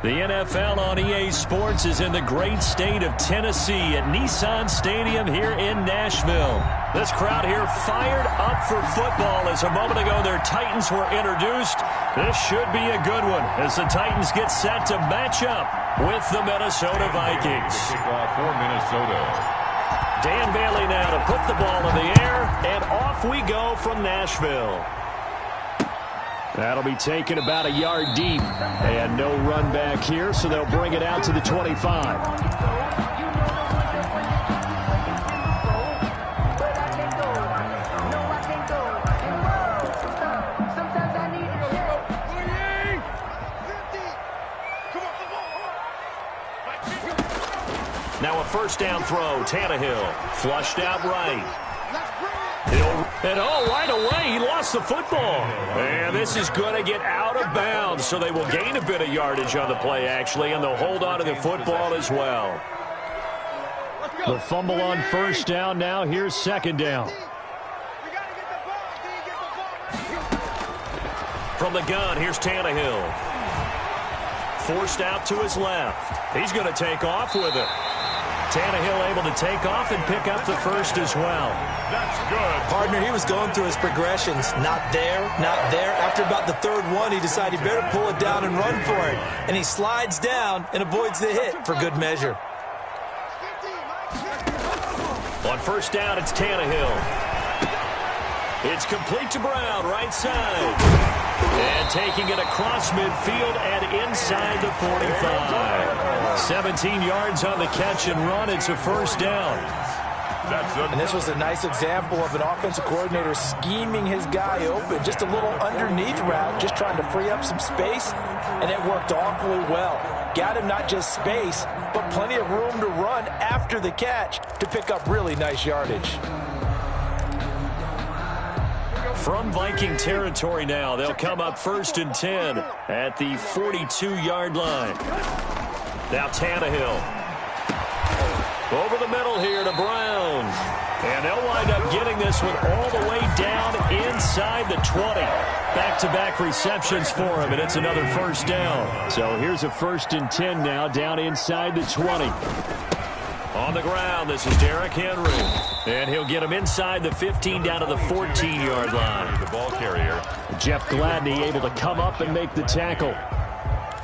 The NFL on EA Sports is in the great state of Tennessee at Nissan Stadium here in Nashville. This crowd here fired up for football as a moment ago their Titans were introduced. This should be a good one as the Titans get set to match up with the Minnesota Vikings. Kickoff for Minnesota. Dan Bailey now to put the ball in the air, and off we go from Nashville. That'll be taken about a yard deep, and no run back here, so they'll bring it out to the 25. Now a first down throw, Tannehill, flushed out right. And right away, he lost the football. And this is going to get out of bounds, so they will gain a bit of yardage on the play, actually, and they'll hold on to the football as well. The fumble on first down now. Here's second down. From the gun, here's Tannehill. Forced out to his left. He's going to take off with it. Tannehill able to take off and pick up the first as well. That's good. Partner, he was going through his progressions. Not there, not there. After about the third one, he decided he better pull it down and run for it. And he slides down and avoids the hit for good measure. On first down, it's Tannehill. It's complete to Brown, right side. And taking it across midfield and inside the 45. 17 yards on the catch and run. It's a first down. And this was a nice example of an offensive coordinator scheming his guy open. Just a little underneath route, just trying to free up some space, and it worked awfully well. Got him not just space, but plenty of room to run after the catch to pick up really nice yardage. From Viking territory now, they'll come up 1st and 10 at the 42-yard line. Now Tannehill. Over the middle here to Brown. And they'll wind up getting this one all the way down inside the 20. Back-to-back receptions for him, and it's another first down. So here's a 1st and 10 now, down inside the 20. On the ground, this is Derrick Henry. And he'll get him inside the 15 down to the 14-yard line. The ball carrier. Jeff Gladney able to come up and make the tackle.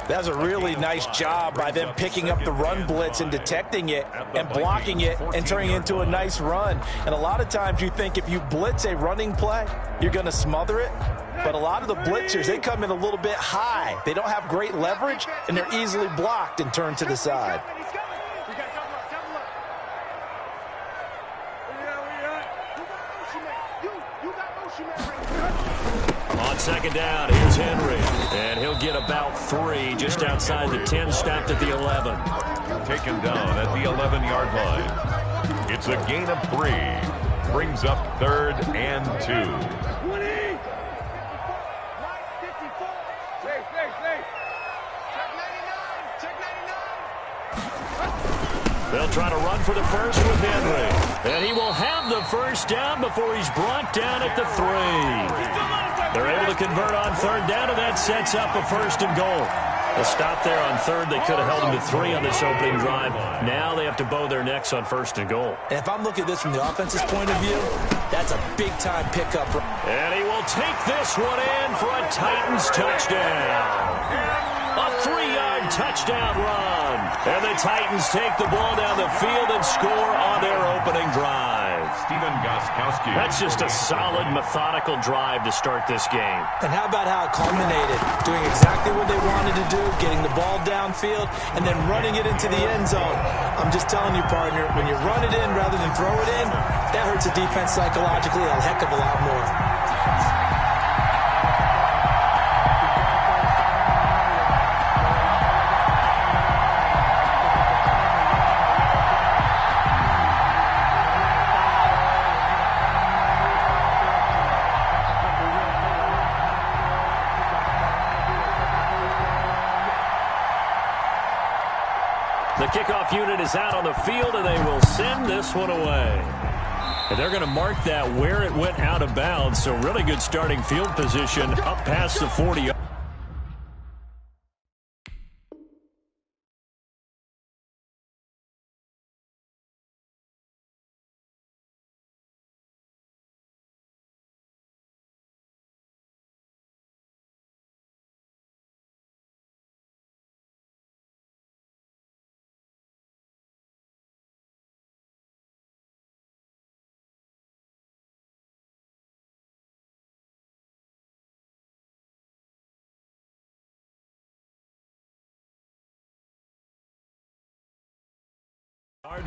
That was a really nice job by them picking up the run blitz and detecting it and blocking it and turning it into a nice run. And a lot of times you think if you blitz a running play, you're going to smother it. But a lot of the blitzers, they come in a little bit high. They don't have great leverage, and they're easily blocked and turned to the side. On second down, here's Henry. And he'll get about 3 just outside the 10, stopped at the 11. Taken down at the 11-yard line. It's a gain of 3. Brings up 3rd and 2. They'll try to run for the first with Henry. And he will have the first down before he's brought down at the 3. They're able to convert on 3rd down, and that sets up a 1st and goal. A stop there on 3rd. They could have held him to 3 on this opening drive. Now they have to bow their necks on 1st and goal. And if I'm looking at this from the offense's point of view, that's a big-time pickup. And he will take this one in for a Titans touchdown. A 3-yard touchdown run. And the Titans take the ball down the field and score on their opening drive. Steven Gostkowski. That's just a solid, methodical drive to start this game. And how about how it culminated? Doing exactly what they wanted to do, getting the ball downfield, and then running it into the end zone. I'm just telling you, partner, when you run it in rather than throw it in, that hurts a defense psychologically a heck of a lot more. The kickoff unit is out on the field, and they will send this one away. And they're going to mark that where it went out of bounds, so really good starting field position up past the 40.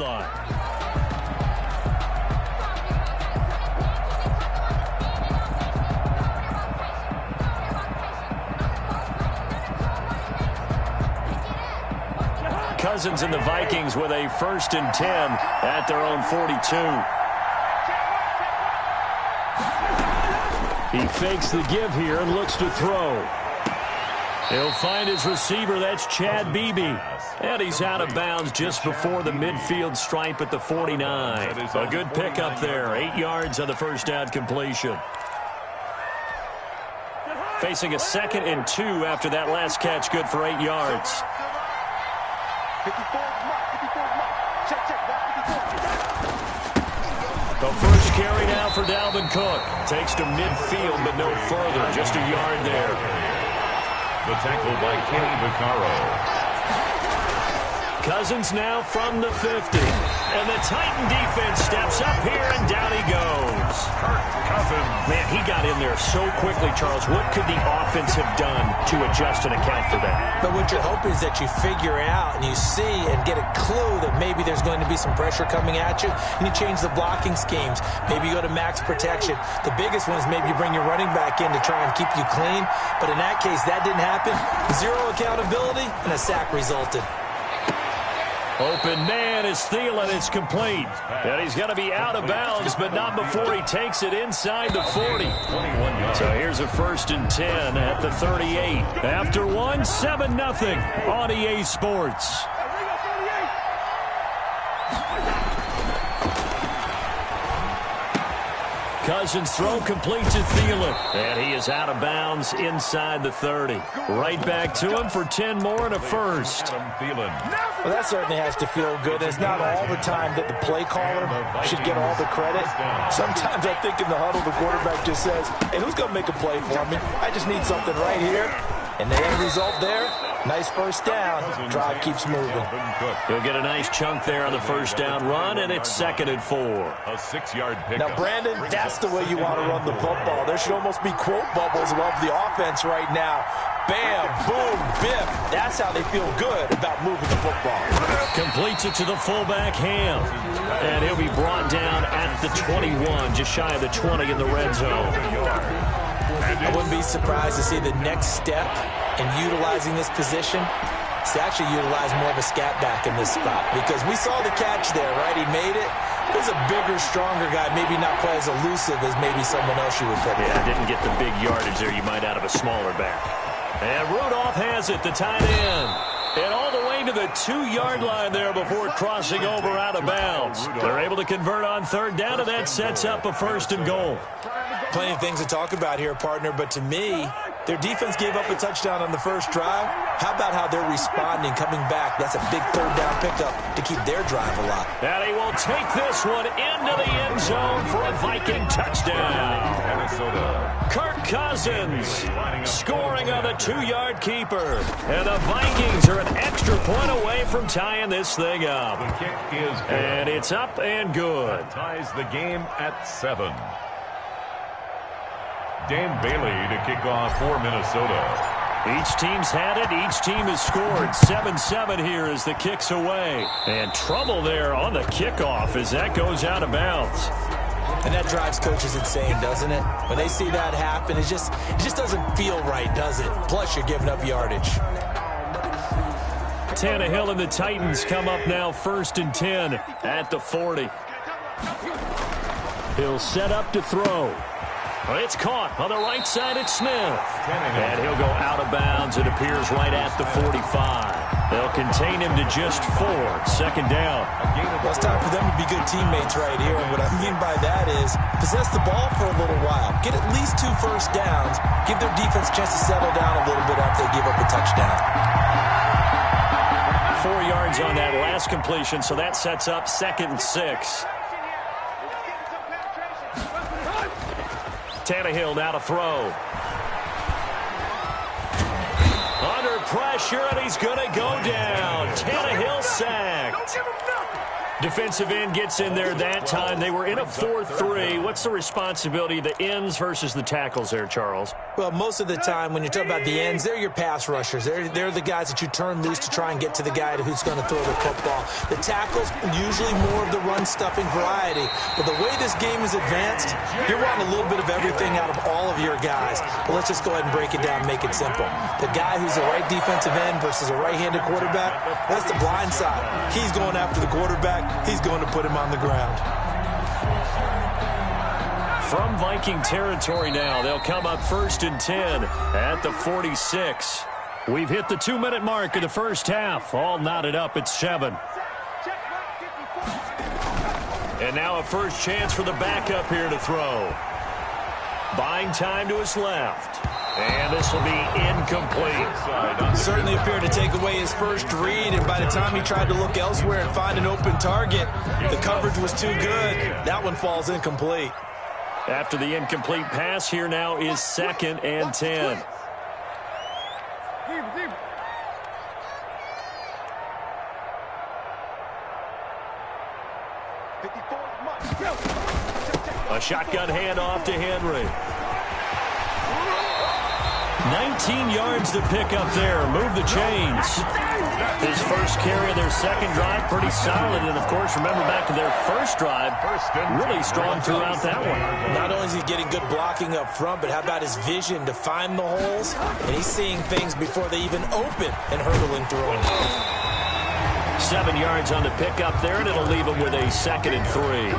sideline. Cousins and the Vikings with a 1st and 10 at their own 42. He fakes the give here and looks to throw. He'll find his receiver. That's Chad Beebe. And he's out of bounds just before the midfield stripe at the 49. A good pickup there. 8 yards on the first down completion. Facing a 2nd and 2 after that last catch. Good for 8 yards. The first carry now for Dalvin Cook. Takes to midfield, but no further. Just a yard there. The tackle by Kenny Vaccaro. Cousins now from the 50. And the Titan defense steps up here, and down he goes. Cousins. Man, he got in there so quickly, Charles. What could the offense have done to adjust and account for that? But what you're hoping is that you figure out and you see and get a clue that maybe there's going to be some pressure coming at you, and you change the blocking schemes. Maybe you go to max protection. The biggest one is maybe you bring your running back in to try and keep you clean. But in that case, that didn't happen. 0 accountability, and a sack resulted. Open man is Thielen. It's complete. And he's going to be out of bounds, but not before he takes it inside the 40. So here's a 1st and 10 at the 38. After one, 7-0 on EA Sports. Cousins throw complete to Thielen. And he is out of bounds inside the 30. Right back to him for 10 more and a first. Well, that certainly has to feel good. It's not all the time that the play caller should get all the credit. Sometimes I think in the huddle, the quarterback just says, hey, who's going to make a play for me? I just need something right here. And the end result there, nice first down. Drive keeps moving. He'll get a nice chunk there on the first down run, and it's 2nd and 4. A 6-yard pickup. Now, Brandon, that's the way you want to run the football. There should almost be quote bubbles above the offense right now. Bam, boom, biff. That's how they feel good about moving the football. Completes it to the fullback, Ham. And he'll be brought down at the 21, just shy of the 20 in the red zone. I wouldn't be surprised to see the next step in utilizing this position is to actually utilize more of a scat back in this spot, because we saw the catch there, right? He made it. There's a bigger, stronger guy, maybe not quite as elusive as maybe someone else you would put there. Didn't get the big yardage there you might out of a smaller back. And Rudolph has it, the tight end. And all the way to the 2-yard line there before crossing over out of bounds. They're able to convert on 3rd down, and that sets up a 1st and goal. Plenty of things to talk about here, partner, but to me, their defense gave up a touchdown on the first drive. How about how they're responding, coming back? That's a big 3rd down pickup to keep their drive alive. And he will take this one into the end zone for a Viking touchdown. Minnesota. Kirk Cousins scoring on a 2-yard keeper. And the Vikings are an extra point away from tying this thing up. The kick is good. And it's up and good. That ties the game at 7. Dan Bailey to kick off for Minnesota. Each team's had it. Each team has scored. 7-7 here as the kick's away. And trouble there on the kickoff as that goes out of bounds. And that drives coaches insane, doesn't it? When they see that happen, it just doesn't feel right, does it? Plus, you're giving up yardage. Tannehill and the Titans come up now 1st and 10 at the 40. He'll set up to throw. It's caught on the right side at Smith. And he'll go out of bounds. It appears right at the 45. They'll contain him to just 4. 2nd down. Well, it's time for them to be good teammates right here. And what I mean by that is possess the ball for a little while. Get at least 2 first downs. Give their defense a chance to settle down a little bit after they give up a touchdown. 4 yards on that last completion, so that sets up 2nd and 6. Tannehill now to throw. Under pressure, and he's going to go down. Tannehill sacked. Defensive end gets in there that time. They were in a 4-3. What's the responsibility of the ends versus the tackles there, Charles? Well, most of the time when you talk about the ends, they're your pass rushers. They're the guys that you turn loose to try and get to the guy who's going to throw the football. The tackles, usually more of the run-stuffing variety. But the way this game is advanced, you're wanting a little bit of everything out of all of your guys. But let's just go ahead and break it down and make it simple. The guy who's the right defensive end versus a right-handed quarterback, that's the blind side. He's going after the quarterback. He's going to put him on the ground. From Viking territory now, they'll come up 1st and 10 at the 46. We've hit the 2-minute mark of the first half. All knotted up at 7. And now a first chance for the backup here to throw. Buying time to his left. And this will be incomplete. Certainly appeared to take away his first read, and by the time he tried to look elsewhere and find an open target, the coverage was too good. That one falls incomplete. After the incomplete pass, here now is 2nd and 10. A shotgun handoff to Henry. 19 yards to pick up there. Move the chains. His first carry of their second drive, pretty solid. And, of course, remember back to their first drive, really strong throughout that one. Not only is he getting good blocking up front, but how about his vision to find the holes? And he's seeing things before they even open and hurdling through them. 7 yards on the pickup there, and it'll leave him with a 2nd and 3.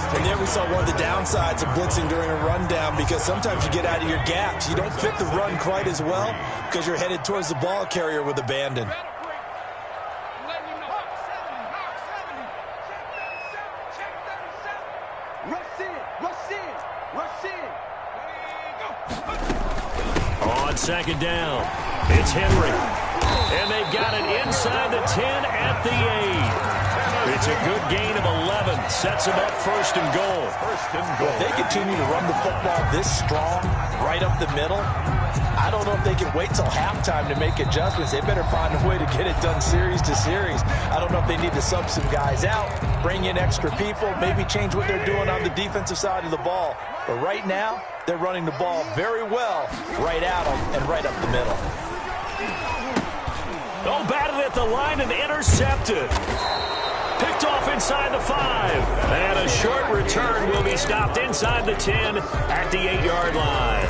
And there we saw one of the downsides of blitzing during a rundown, because sometimes you get out of your gaps. You don't fit the run quite as well because you're headed towards the ball carrier with abandon. On 2nd down, it's Henry. And they've got it inside the 10 at the 8. It's a good gain of 11. Sets them up 1st and goal. If they continue to run the football this strong, right up the middle, I don't know if they can wait till halftime to make adjustments. They better find a way to get it done series to series. I don't know if they need to sub some guys out, bring in extra people, maybe change what they're doing on the defensive side of the ball. But right now, they're running the ball very well right at them and right up the middle. Oh, batted at the line and intercepted. Picked off inside the 5. And a short return will be stopped inside the 10 at the 8-yard line.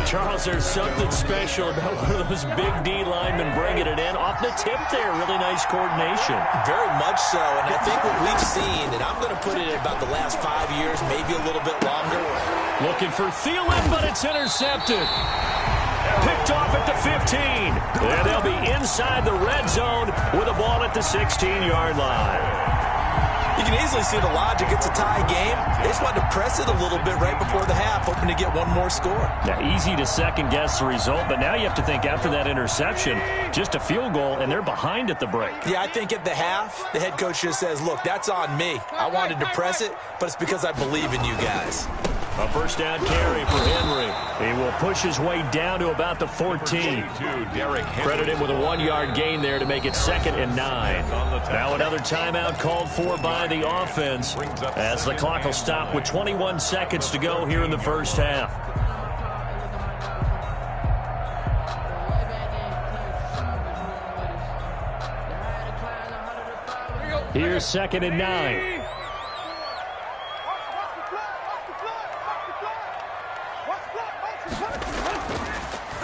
Charles, there's something special about one of those big D linemen bringing it in. Off the tip there, really nice coordination. Very much so, and I think what we've seen, and I'm going to put it in about the last 5 years, maybe a little bit longer. Looking for Thielen, but it's intercepted. Picked off at the 15. And they'll be inside the red zone with a ball at the 16-yard line. You can easily see the logic. It's a tie game. They just wanted to press it a little bit right before the half, hoping to get one more score. Now, easy to second-guess the result, but now you have to think after that interception, just a field goal, and they're behind at the break. Yeah, I think at the half, the head coach just says, look, that's on me. I wanted to press it, but it's because I believe in you guys. A first down carry for Henry. He will push his way down to about the 14. Credit him with a 1-yard gain there to make it 2nd and 9. Now another timeout called for by the offense as the clock will stop with 21 seconds to go here in the first half. Here's 2nd and 9.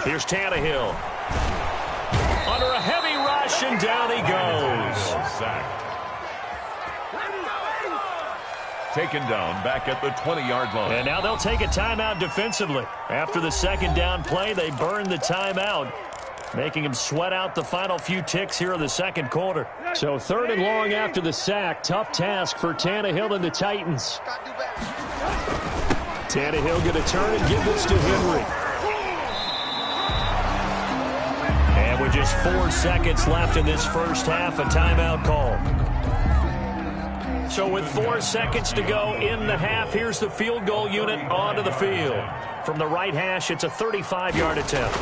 Here's Tannehill. Under a heavy rush, and down he goes. Taken down back at the 20-yard line. And now they'll take a timeout defensively. After the second down play, they burn the timeout, making him sweat out the final few ticks here in the second quarter. So 3rd and long after the sack. Tough task for Tannehill and the Titans. Tannehill going to turn and give this to Henry. With just 4 seconds left in this first half, a timeout call. So with 4 seconds to go in the half, here's the field goal unit onto the field. From the right hash, it's a 35-yard attempt.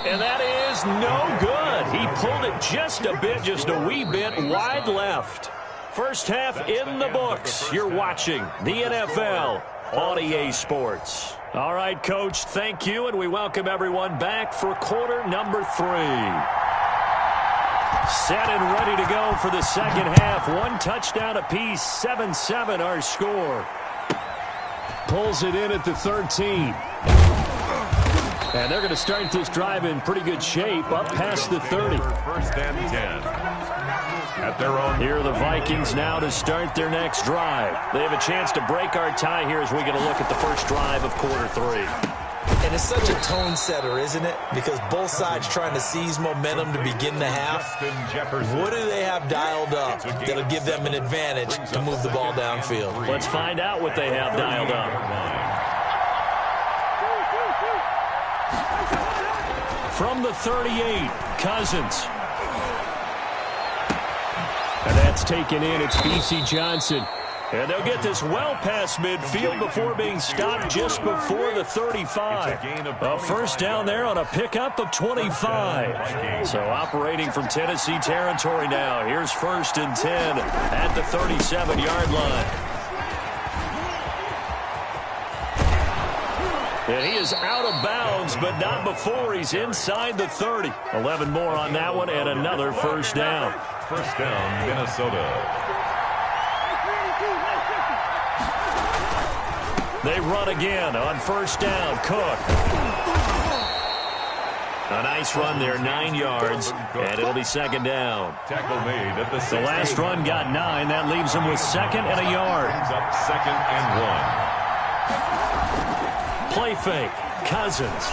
And that is no good. He pulled it just a bit, just a wee bit wide left. First half in the books. You're watching the NFL on EA Sports. All right, Coach, thank you, and we welcome everyone back for quarter number 3. Set and ready to go for the second half. 1 touchdown apiece, 7-7 our score. Pulls it in at the 13. And they're going to start this drive in pretty good shape, up past the 30. First and 10. At their own. Here are the Vikings now to start their next drive. They have a chance to break our tie here as we get a look at the first drive of quarter 3. And it's such a tone setter, isn't it? Because both sides trying to seize momentum to begin the half. What do they have dialed up that'll give them an advantage to move the ball downfield? Let's find out what they have dialed up. From the 38, Cousins. And that's taken in. It's B.C. Johnson. And they'll get this well past midfield before being stopped just before the 35. A first down there on a pickup of 25. So operating from Tennessee territory now. Here's first and 10 at the 37-yard line. And he is out of bounds, but not before he's inside the 30. 11 more on that one and another first down. First down, Minnesota. They run again on first down. Cook. A nice run there, 9 yards, and it'll be second down. Tackle made at the 6. The last run got 9. That leaves them with second and a yard. Up second and 1. Play fake. Cousins.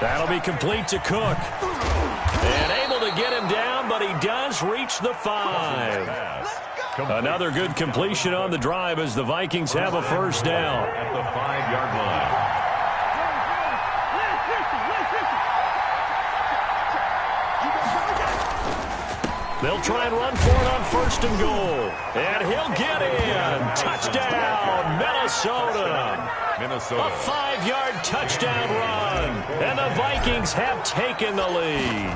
That'll be complete to Cook. And able to get him down, but he does reach the 5. Another good completion on the drive as the Vikings have a first down. At the 5-yard line. They'll try and run for it on first and goal. And he'll get in. Touchdown, Minnesota. A 5-yard touchdown run. And the Vikings have taken the lead.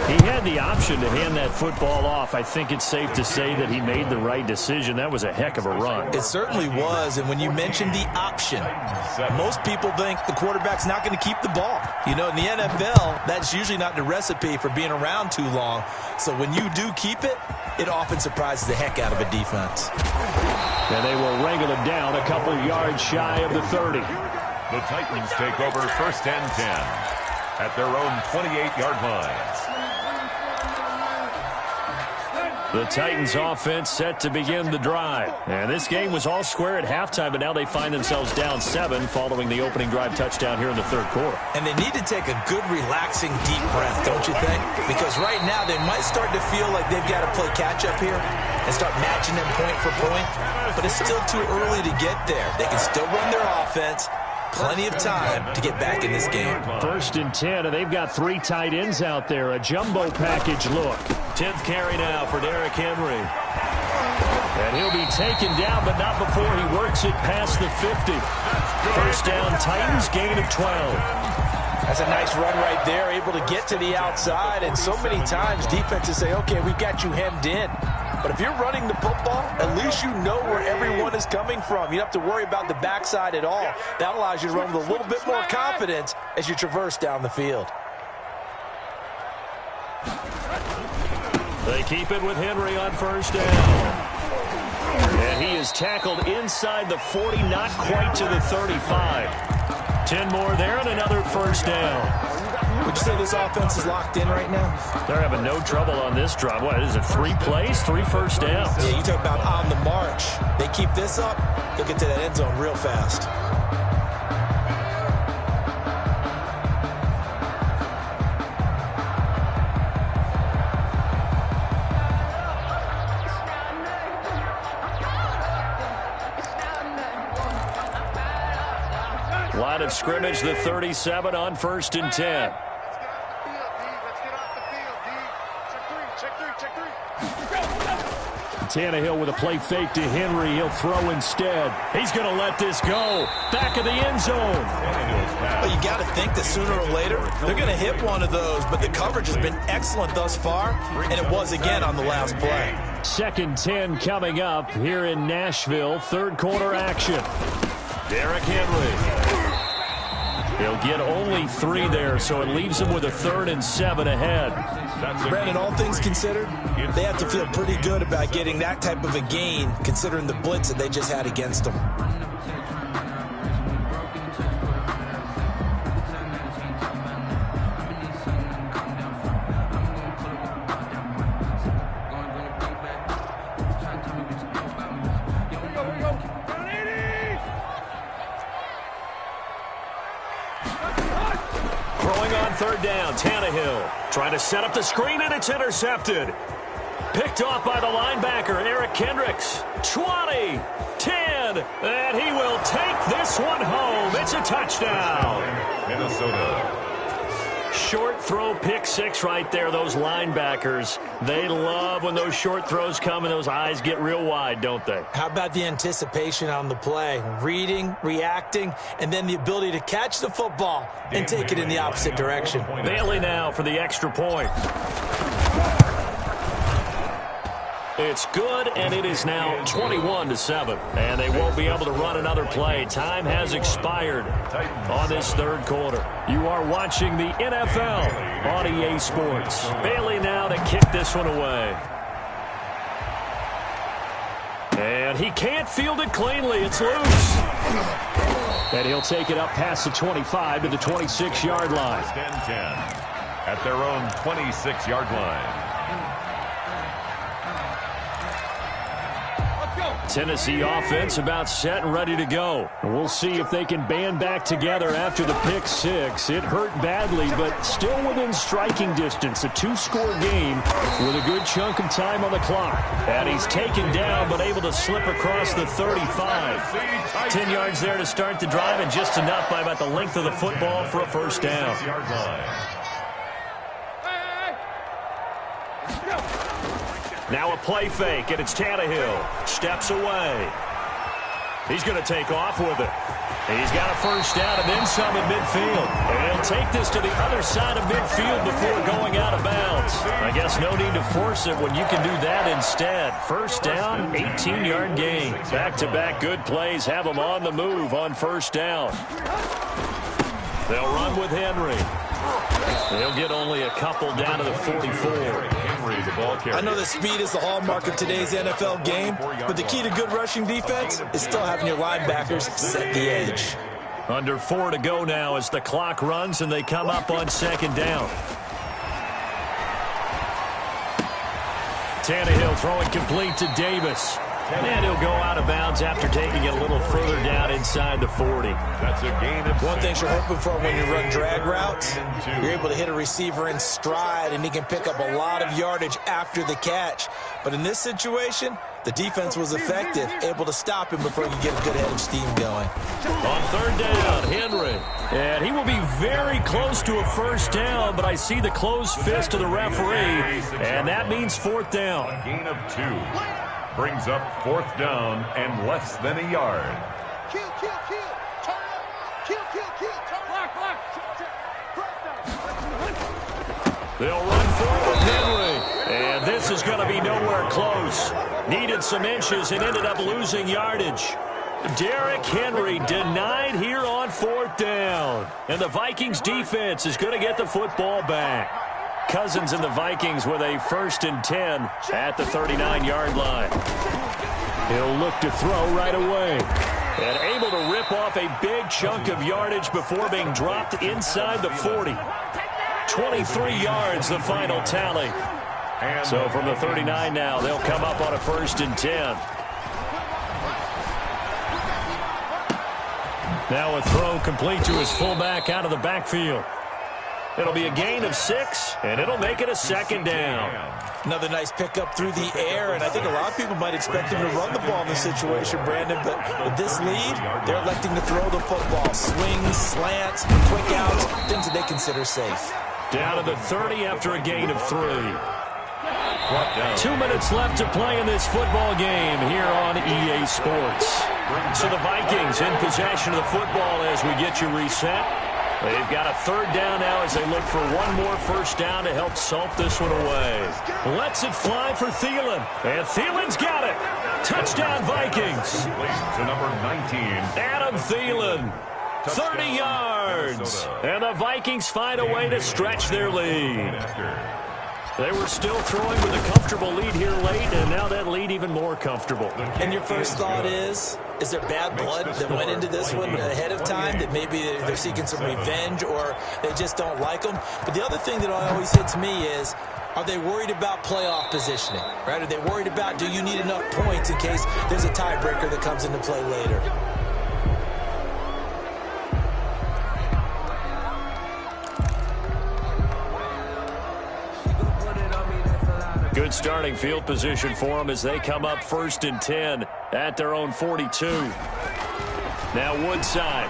He had the option to hand that football off. I think it's safe to say that he made the right decision. That was a heck of a run. It certainly was. And when you mentioned the option, most people think the quarterback's not going to keep the ball. You know, in the NFL, that's usually not the recipe for being around too long. So when you do keep it, it often surprises the heck out of a defense. And they will wrangle him down a couple yards shy of the 30. The Titans take over first and 10 at their own 28-yard line. The Titans offense set to begin the drive. And this game was all square at halftime, but now they find themselves down 7 following the opening drive touchdown here in the third quarter. And they need to take a good, relaxing, deep breath, don't you think? Because right now they might start to feel like they've got to play catch-up here and start matching them point for point. But it's still too early to get there. They can still run their offense. Plenty of time to get back in this game. First and 10, and they've got 3 tight ends out there. A jumbo package look. 10th carry now for Derrick Henry. And he'll be taken down, but not before he works it past the 50. First down, Titans, gain of 12. That's a nice run right there, able to get to the outside. And so many times defenses say, okay, we've got you hemmed in. But if you're running the football, at least you know where everyone is coming from. You don't have to worry about the backside at all. That allows you to run with a little bit more confidence as you traverse down the field. They keep it with Henry on first down. And he is tackled inside the 40, not quite to the 35. 10 more there and another first down. Would you say this offense is locked in right now? They're having no trouble on this drive. What is it, 3 plays, 3 first downs? Yeah, you talk about on the march. They keep this up, they'll get to that end zone real fast. Line of scrimmage, the 37 on first and 10. Tannehill with a play fake to Henry. He'll throw instead. He's going to let this go. Back of the end zone. Well, you got to think that sooner or later they're going to hit one of those, but the coverage has been excellent thus far, and it was again on the last play. 2nd and 10 coming up here in Nashville. Third quarter action. Derrick Henry. He'll get only 3 there, so it leaves him with a 3rd and 7 ahead. Brandon, all things considered, they have to feel pretty good about getting that type of a gain, considering the blitz that they just had against them. Third down, Tannehill trying to set up the screen, and it's intercepted. Picked off by the linebacker, Eric Kendricks. 20, 10, and he will take this one home. It's a touchdown. Minnesota. Short throw, pick 6 right there. Those linebackers, they love when those short throws come and those eyes get real wide, don't they? How about the anticipation on the play? Reading, reacting, and then the ability to catch the football and take it in the opposite direction. Bailey now for the extra point. It's good, and it is now 21-7. And they won't be able to run another play. Time has expired on this third quarter. You are watching the NFL on EA Sports. Bailey now to kick this one away. And he can't field it cleanly. It's loose. And he'll take it up past the 25 to the 26-yard line. 10-10 at their own 26-yard line. Tennessee offense about set and ready to go. We'll see if they can band back together after the pick 6. It hurt badly, but still within striking distance. A 2-score game with a good chunk of time on the clock. And he's taken down, but able to slip across the 35. 10 yards there to start the drive, and just enough by about the length of the football for a first down. Now a play fake, and it's Tannehill. Steps away. He's going to take off with it. He's got a first down and then some at midfield. And he'll take this to the other side of midfield before going out of bounds. I guess no need to force it when you can do that instead. First down, 18-yard gain. Back-to-back good plays have them on the move on first down. They'll run with Henry. They'll get only a couple down to the 44. I know that speed is the hallmark of today's NFL game, but the key to good rushing defense is still having your linebackers set the edge. Under 4 to go now as the clock runs and they come up on second down. Tannehill throwing complete to Davis. And he'll go out of bounds after taking it a little further down inside the 40. That's a gain of 6. One thing you're hoping for when you run drag routes, you're able to hit a receiver in stride, and he can pick up a lot of yardage after the catch. But in this situation, the defense was effective, able to stop him before he could get a good head of steam going. On third down, Henry. And he will be very close to a first down, but I see the closed fist of the referee, and that means fourth down. A gain of 2. Brings up 4th down and less than a yard. Kill. Turn up. Kill. Block. They'll run forward, Henry. And this is going to be nowhere close. Needed some inches and ended up losing yardage. Derrick Henry denied here on 4th down. And the Vikings defense is going to get the football back. Cousins and the Vikings with a 1st and 10 at the 39-yard line. He'll look to throw right away. And able to rip off a big chunk of yardage before being dropped inside the 40. 23 yards, the final tally. So from the 39 now, they'll come up on a 1st and 10. Now a throw complete to his fullback out of the backfield. It'll be a gain of 6, and it'll make it a 2nd down. Another nice pickup through the air, and I think a lot of people might expect him to run the ball in this situation, Brandon, but with this lead, they're electing to throw the football. Swings, slants, quick outs, things that they consider safe. Down to the 30 after a gain of 3. down. 2 minutes left to play in this football game here on EA Sports. So the Vikings in possession of the football as we get you reset. They've got a third down now as they look for one more first down to help salt this one away. Lets it fly for Thielen. And Thielen's got it. Touchdown, Vikings. To number 19. Adam Thielen. 30 yards. And the Vikings find a way to stretch their lead. They were still throwing with a comfortable lead here late, and now that lead even more comfortable. And your first thought is there bad blood that went into this one ahead of time, that maybe they're seeking some revenge or they just don't like them? But the other thing that always hits me is, are they worried about playoff positioning, right? Are they worried about, do you need enough points in case there's a tiebreaker that comes into play later? Good starting field position for them as they come up 1st and 10 at their own 42. Now Woodside.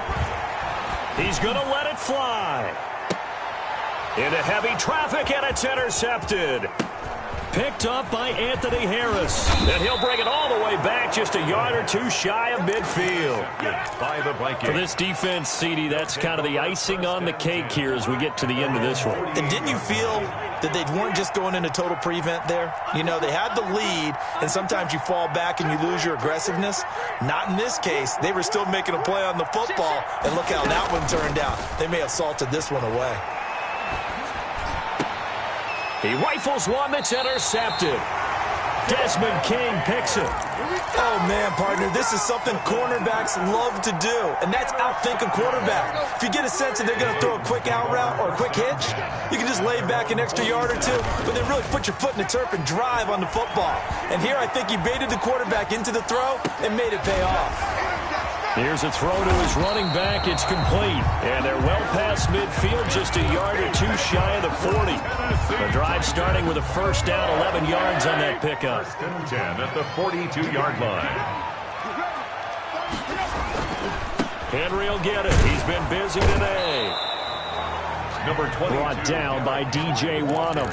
He's going to let it fly. Into heavy traffic, and it's intercepted. Picked up by Anthony Harris. And he'll bring it all the way back just a yard or two shy of midfield. By the Vikings. For this defense, CD, that's kind of the icing on the cake here as we get to the end of this one. And didn't you feel that they weren't just going into total prevent there? You know, they had the lead, and sometimes you fall back and you lose your aggressiveness. Not in this case. They were still making a play on the football, and look how that one turned out. They may have salted this one away. He rifles one that's intercepted. Desmond King picks it. Oh, man, partner, this is something cornerbacks love to do, and that's outthink a quarterback. If you get a sense that they're going to throw a quick out route or a quick hitch, you can just lay back an extra yard or two, but then really put your foot in the turf and drive on the football. And here I think he baited the quarterback into the throw and made it pay off. Here's a throw to his running back. It's complete. And they're well past midfield, just a yard or two shy of the 40. The drive starting with a first down, 11 yards on that pickup. 10 at the 42-yard line. Henry will get it. He's been busy today. Number 20. Brought down by DJ Wanham.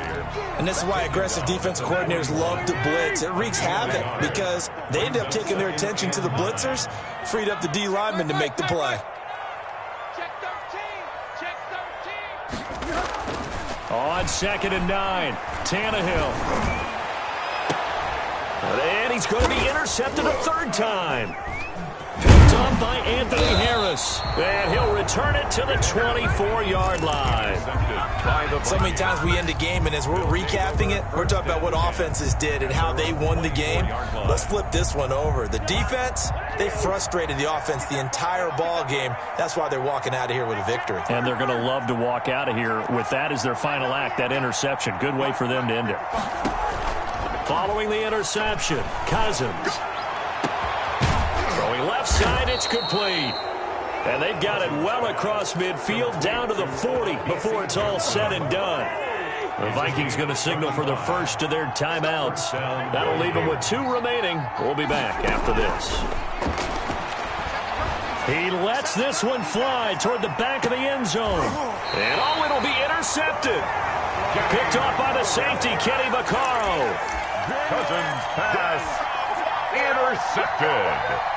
And this is why aggressive defensive coordinators love to blitz. It wreaks havoc because they end up taking their attention to the blitzers, freed up the D lineman to make the play. Check 13. Check 13. On 2nd and 9, Tannehill. And he's going to be intercepted a third time. Picked up by Anthony Harris. And he'll return it to the 24-yard line. So many times we end a game, and as we're recapping it, we're talking about what offenses did and how they won the game. Let's flip this one over. The defense, they frustrated the offense the entire ball game. That's why they're walking out of here with a victory. And they're going to love to walk out of here with that as their final act, that interception. Good way for them to end it. Following the interception, Cousins. Throwing left side, it's complete. And they've got it well across midfield, down to the 40 before it's all said and done. The Vikings going to signal for the first of their timeouts. That'll leave them with 2 remaining. We'll be back after this. He lets this one fly toward the back of the end zone. And oh, it'll be intercepted. Picked off by the safety, Kenny Vaccaro. Cousins pass intercepted.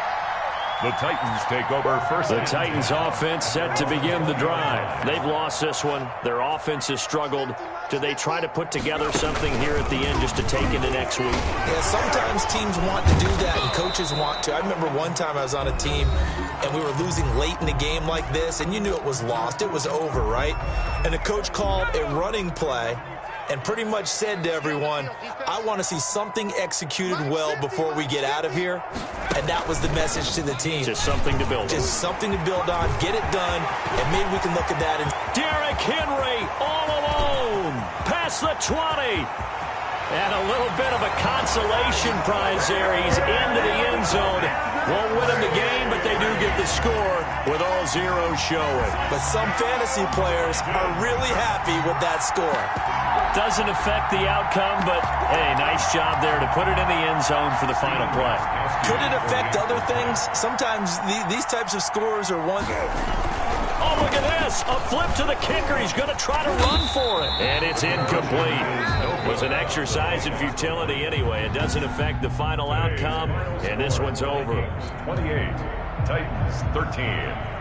The Titans take over first. The Titans offense set to begin the drive. They've lost this one. Their offense has struggled. Do they try to put together something here at the end just to take into next week? Yeah, sometimes teams want to do that and coaches want to. I remember one time I was on a team and we were losing late in the game like this, and you knew it was lost. It was over, right? And the coach called a running play and pretty much said to everyone, I want to see something executed well before we get out of here. And that was the message to the team. Just something to build on. Just something to build on, get it done, and maybe we can look at that. And Derrick Henry all alone, past the 20. And a little bit of a consolation prize there. He's into the end zone. Won't win him the game, but they do get the score with all zeros showing. But some fantasy players are really happy with that score. Doesn't affect the outcome, but, hey, nice job there to put it in the end zone for the final play. Could it affect other things? Sometimes these types of scores are one. Oh, look at this. A flip to the kicker. He's going to try to run for it. And it's incomplete. It was an exercise in futility anyway. It doesn't affect the final outcome, and this one's over. 28, Titans 13.